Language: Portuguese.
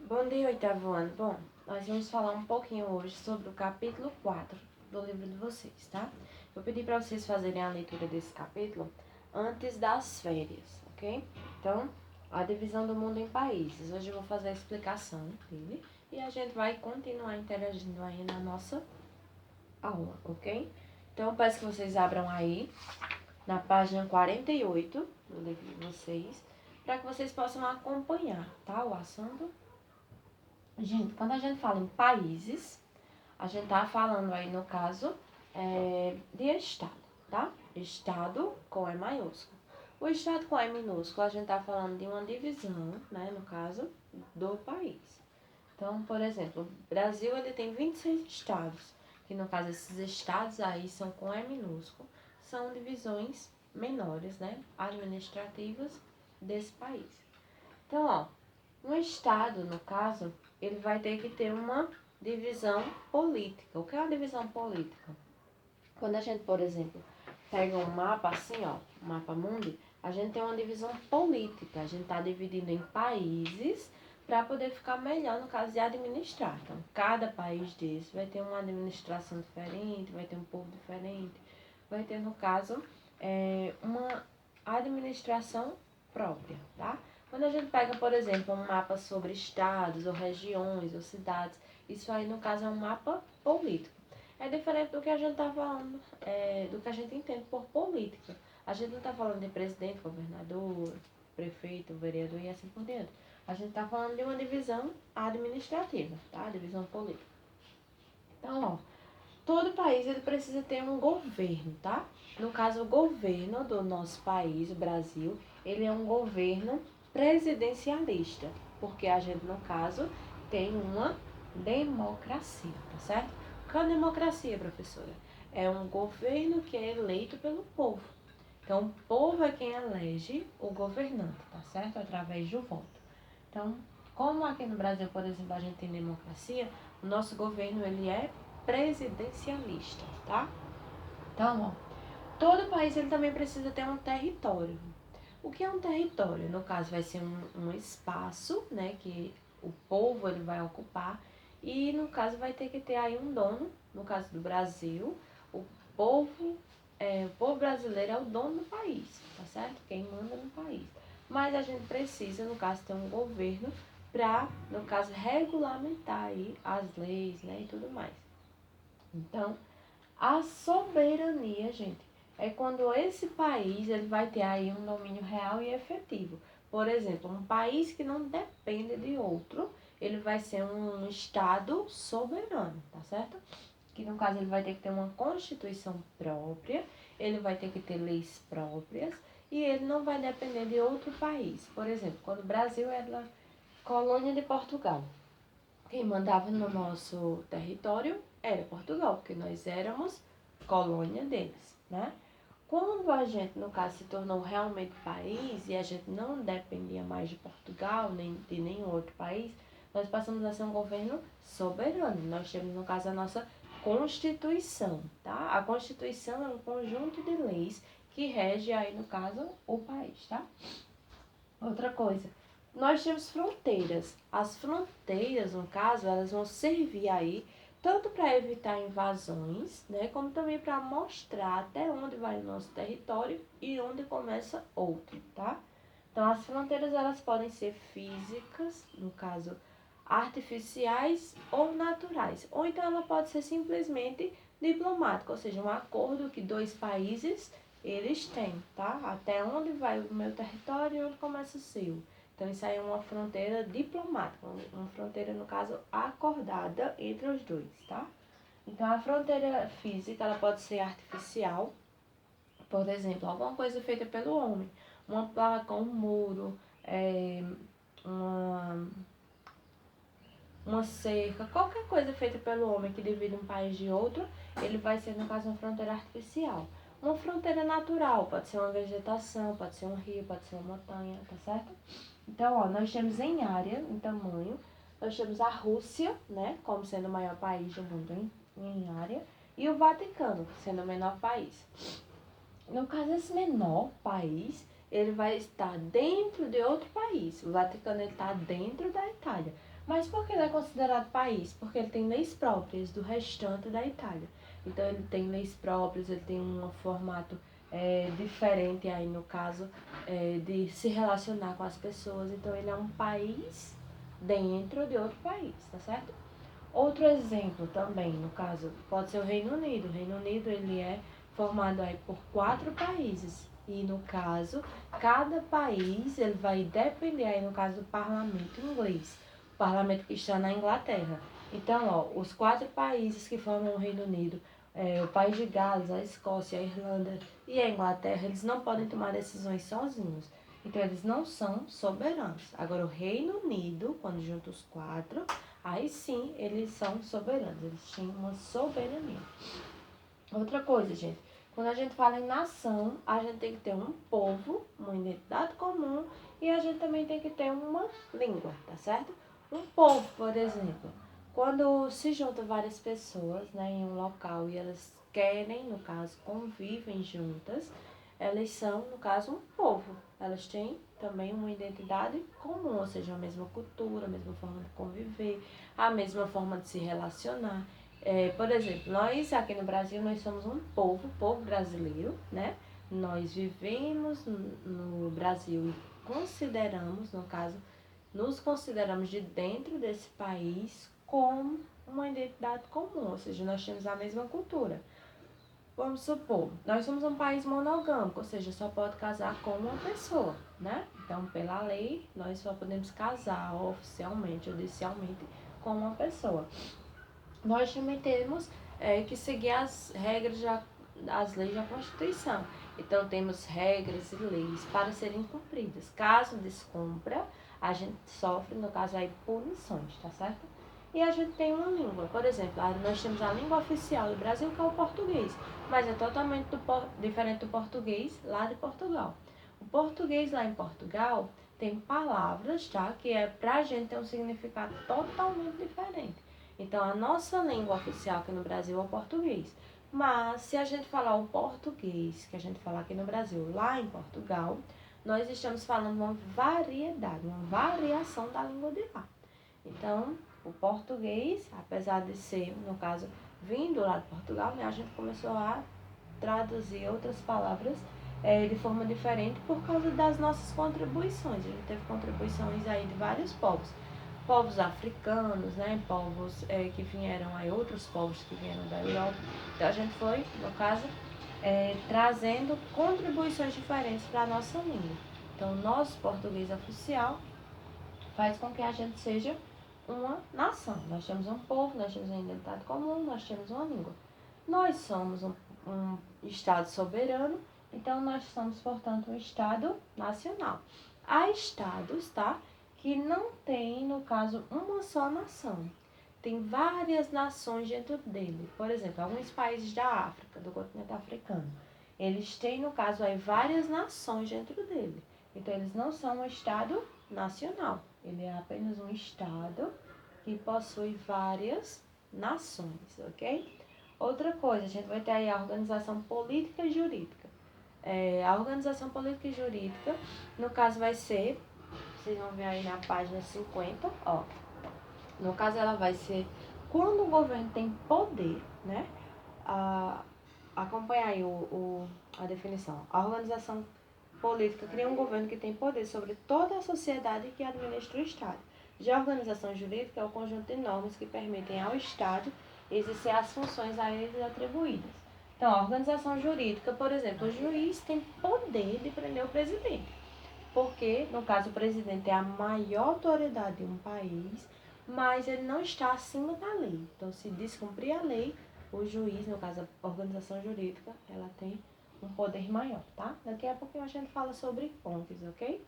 Bom dia, oitavo ano. Bom, nós vamos falar um pouquinho hoje sobre o capítulo 4 do livro de vocês, tá? Eu pedi para vocês fazerem a leitura desse capítulo antes das férias, ok? Então, a divisão do mundo em países. Hoje eu vou fazer a explicação dele e a gente vai continuar interagindo aí na nossa aula, ok? Então, eu peço que vocês abram aí na página 48 do livro de vocês, para que vocês possam acompanhar, tá? O assunto. Gente, quando a gente fala em países, a gente tá falando aí, no caso, de estado, tá? Estado com E maiúsculo. O estado com E minúsculo, a gente tá falando de uma divisão, né, no caso, do país. Então, por exemplo, o Brasil, ele tem 26 estados, que no caso, esses estados aí são com E minúsculo, são divisões menores, né, administrativas desse país. Então, ó, um estado, no caso, ele vai ter que ter uma divisão política. O que é uma divisão política? Quando a gente, por exemplo, pega um mapa assim, ó, um mapa mundi, a gente tem uma divisão política. A gente está dividindo em países para poder ficar melhor no caso de administrar. Então, cada país desse vai ter uma administração diferente, vai ter um povo diferente, vai ter, no caso, uma administração própria, tá? Quando a gente pega, por exemplo, um mapa sobre estados, ou regiões, ou cidades, isso aí, no caso, é um mapa político. É diferente do que a gente está falando, do que a gente entende por política. A gente não está falando de presidente, governador, prefeito, vereador e assim por diante. A gente está falando de uma divisão administrativa, tá? Divisão política. Então, ó, todo país ele precisa ter um governo, tá? No caso, o governo do nosso país, o Brasil, ele é um governo presidencialista, porque a gente, no caso, tem uma democracia, tá certo? O que é a democracia, professora? É um governo que é eleito pelo povo. Então, o povo é quem elege o governante, tá certo? Através do voto. Então, como aqui no Brasil, por exemplo, a gente tem democracia, o nosso governo ele é presidencialista, tá? Então, ó, todo país ele também precisa ter um território. O que é um território? No caso, vai ser um espaço, né, que o povo ele vai ocupar e, no caso, vai ter que ter aí um dono. No caso do Brasil, o povo, o povo brasileiro é o dono do país, tá certo? Quem manda no país. Mas a gente precisa, no caso, ter um governo para, no caso, regulamentar aí as leis, né, e tudo mais. Então, a soberania, gente, é quando esse país ele vai ter aí um domínio real e efetivo. Por exemplo, um país que não depende de outro, ele vai ser um estado soberano, tá certo? Que no caso ele vai ter que ter uma constituição própria, ele vai ter que ter leis próprias e ele não vai depender de outro país. Por exemplo, quando o Brasil era colônia de Portugal, quem mandava no nosso território era Portugal, porque nós éramos colônia deles, né? Quando a gente, no caso, se tornou realmente país e a gente não dependia mais de Portugal, nem de nenhum outro país, nós passamos a ser um governo soberano. Nós temos, no caso, a nossa Constituição, tá? A Constituição é um conjunto de leis que rege aí, no caso, o país, tá? Outra coisa, nós temos fronteiras. As fronteiras, no caso, elas vão servir aí tanto para evitar invasões, né, como também para mostrar até onde vai o nosso território e onde começa outro, tá? Então, as fronteiras elas podem ser físicas, no caso, artificiais ou naturais, ou então ela pode ser simplesmente diplomática, ou seja, um acordo que dois países eles têm, tá? Até onde vai o meu território e onde começa o seu. Então, isso aí é uma fronteira diplomática, uma fronteira, no caso, acordada entre os dois, tá? Então, a fronteira física, ela pode ser artificial, por exemplo, alguma coisa feita pelo homem. Uma placa, um muro, uma, uma cerca, qualquer coisa feita pelo homem que divide um país de outro, ele vai ser, no caso, uma fronteira artificial. Uma fronteira natural, pode ser uma vegetação, pode ser um rio, pode ser uma montanha, tá certo? Então, ó, nós temos em área, em tamanho, nós temos a Rússia, né, como sendo o maior país do mundo em área, e o Vaticano, sendo o menor país. No caso, esse menor país, ele vai estar dentro de outro país. O Vaticano está dentro da Itália. Mas por que ele é considerado país? Porque ele tem leis próprias do restante da Itália. Então ele tem leis próprias, ele tem um formato diferente aí no caso de se relacionar com as pessoas. Então ele é um país dentro de outro país, tá certo? Outro exemplo também, no caso, pode ser o Reino Unido. O Reino Unido ele é formado aí por 4 países. E no caso, cada país ele vai depender aí no caso do parlamento inglês, o parlamento que está na Inglaterra. Então, ó, os 4 países que formam o Reino Unido, o País de Gales, a Escócia, a Irlanda e a Inglaterra, eles não podem tomar decisões sozinhos. Então, eles não são soberanos. Agora, o Reino Unido, quando junta os 4, aí sim eles são soberanos, eles tinham uma soberania. Outra coisa, gente, quando a gente fala em nação, a gente tem que ter um povo, uma identidade comum e a gente também tem que ter uma língua, tá certo? Um povo, por exemplo, quando se juntam várias pessoas, né, em um local e elas querem, no caso, convivem juntas, elas são, no caso, um povo. Elas têm também uma identidade comum, ou seja, a mesma cultura, a mesma forma de conviver, a mesma forma de se relacionar. Por exemplo, nós aqui no Brasil, nós somos um povo brasileiro, né? Nós vivemos no Brasil e consideramos, no caso, nos consideramos de dentro desse país como uma identidade comum, ou seja, nós temos a mesma cultura. Vamos supor, nós somos um país monogâmico, ou seja, só pode casar com uma pessoa, né? Então, pela lei, nós só podemos casar oficialmente, judicialmente, com uma pessoa. Nós também temos que seguir as regras, as leis da Constituição. Então, temos regras e leis para serem cumpridas. Caso descumpra, a gente sofre, no caso aí, punições, tá certo? E a gente tem uma língua. Por exemplo, nós temos a língua oficial do Brasil, que é o português, mas é totalmente diferente do português lá de Portugal. O português lá em Portugal tem palavras, tá? Que pra gente tem um significado totalmente diferente. Então, a nossa língua oficial aqui no Brasil é o português. Mas, se a gente falar o português que a gente fala aqui no Brasil, lá em Portugal, nós estamos falando uma variedade, uma variação da língua de lá. Então, o português, apesar de ser, no caso, vindo lá de Portugal, né, a gente começou a traduzir outras palavras de forma diferente por causa das nossas contribuições. A gente teve contribuições aí de vários povos africanos, né, povos que vieram aí, outros povos que vieram da Europa. Então a gente foi, no caso, trazendo contribuições diferentes para a nossa língua. Então o nosso português oficial faz com que a gente seja uma nação. Nós temos um povo, nós temos uma identidade comum, nós temos uma língua. Nós somos um Estado soberano, então nós somos, portanto, um Estado nacional. Há estados, tá, que não tem, no caso, uma só nação. Tem várias nações dentro dele. Por exemplo, alguns países da África, do continente africano, eles têm, no caso, aí, várias nações dentro dele. Então, eles não são um Estado nacional. Ele é apenas um Estado que possui várias nações, ok? Outra coisa, a gente vai ter aí a organização política e jurídica. A organização política e jurídica, no caso, vai ser, vocês vão ver aí na página 50, ó. No caso, ela vai ser quando o governo tem poder, né? Acompanha aí a definição. A organização política cria um governo que tem poder sobre toda a sociedade que administra o Estado. Já a organização jurídica é o conjunto de normas que permitem ao Estado exercer as funções a ele atribuídas. Então, a organização jurídica, por exemplo, o juiz tem poder de prender o presidente, porque, no caso, o presidente é a maior autoridade de um país, mas ele não está acima da lei. Então, se descumprir a lei, o juiz, no caso, a organização jurídica, ela tem um poder maior, tá? Daqui a pouquinho a gente fala sobre ONGs, ok?